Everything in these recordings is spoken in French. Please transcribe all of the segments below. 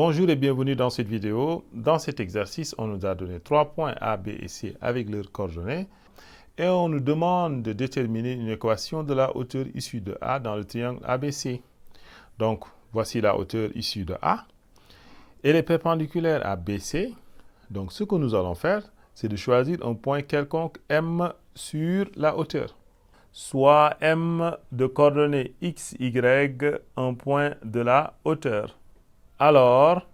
Bonjour et bienvenue dans cette vidéo. Dans cet exercice, on nous a donné 3 points A, B et C avec leurs coordonnées et on nous demande de déterminer une équation de la hauteur issue de A dans le triangle ABC. Donc, voici la hauteur issue de A. Elle est perpendiculaire à BC. Donc, ce que nous allons faire, c'est de choisir un point quelconque M sur la hauteur. Soit M de coordonnées X, Y, un point de la hauteur. Alors,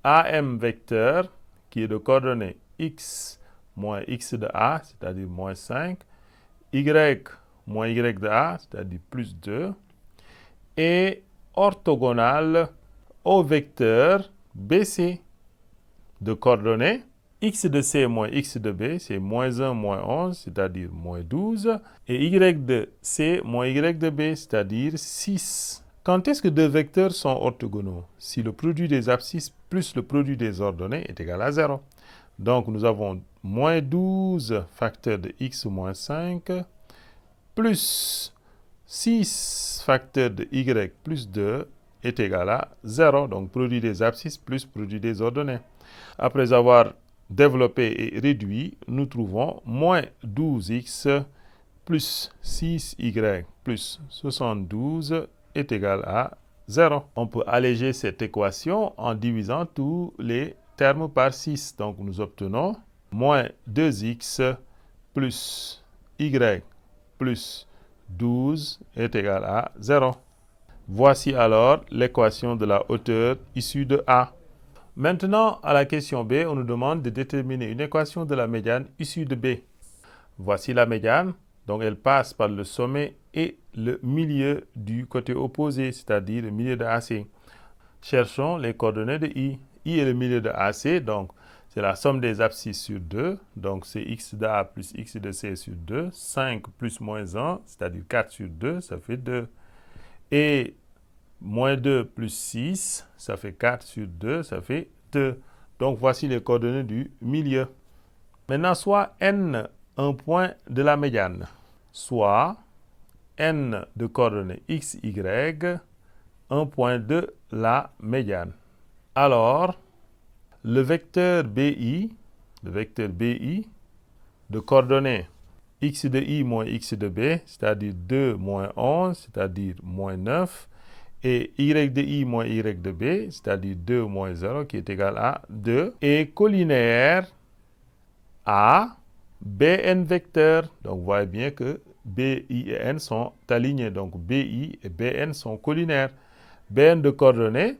AM vecteur, qui est de coordonnées x moins x de A, c'est-à-dire moins 5, y moins y de A, c'est-à-dire plus 2, est orthogonal au vecteur BC de coordonnées x de C moins x de B, c'est moins 1 moins 11, c'est-à-dire moins 12, et y de C moins y de B, c'est-à-dire 6. Quand est-ce que deux vecteurs sont orthogonaux? Si le produit des abscisses plus le produit des ordonnées est égal à 0. Donc, nous avons moins 12 facteur de x moins 5 plus 6 facteur de y plus 2 est égal à 0. Donc, produit des abscisses plus produit des ordonnées. Après avoir développé et réduit, nous trouvons moins 12x plus 6y plus 72 est égal à 0. On peut alléger cette équation en divisant tous les termes par 6. Donc, nous obtenons moins 2x plus y plus 12 est égal à 0. Voici alors l'équation de la hauteur issue de A. Maintenant, à la question B, on nous demande de déterminer une équation de la médiane issue de B. Voici la médiane. Donc, elle passe par le sommet et le milieu du côté opposé, c'est-à-dire le milieu de AC. Cherchons les coordonnées de I. I est le milieu de AC, donc c'est la somme des abscisses sur 2. Donc, c'est x de A plus x de C sur 2. 5 plus moins 1, c'est-à-dire 4 sur 2, ça fait 2. Et moins 2 plus 6, ça fait 4 sur 2, ça fait 2. Donc, voici les coordonnées du milieu. Maintenant, soit n un point de la médiane, soit n de coordonnées x, y, un point de la médiane. Alors, le vecteur BI de coordonnées x de I moins x de B, c'est-à-dire 2 moins 11, c'est-à-dire moins 9, et y de I moins y de B, c'est-à-dire 2 moins 0, qui est égal à 2, est collinaire à Bn vecteur. Donc, vous voyez bien que BI et N sont alignés. Donc, BI et Bn sont collinaires. Bn de coordonnées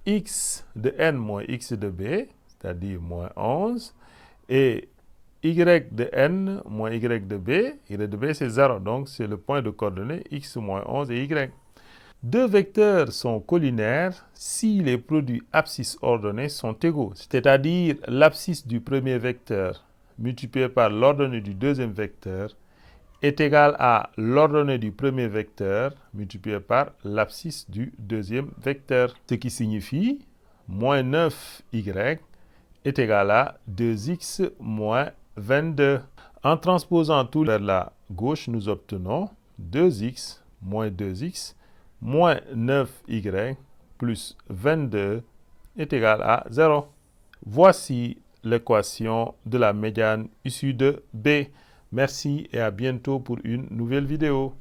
x de N moins x de B, c'est-à-dire moins 11, et y de N moins y de B. Y de B, c'est 0. Donc, c'est le point de coordonnées x moins 11 et y. Deux vecteurs sont collinaires si les produits abscisses ordonnées sont égaux, c'est-à-dire l'abscisse du premier vecteur multiplié par l'ordonnée du deuxième vecteur est égal à l'ordonnée du premier vecteur multiplié par l'abscisse du deuxième vecteur. Ce qui signifie moins 9y est égal à 2x moins 22. En transposant tout vers la gauche, nous obtenons 2x moins 2x moins 9y plus 22 est égal à 0. Voici l'équation de la médiane issue de B. Merci et à bientôt pour une nouvelle vidéo.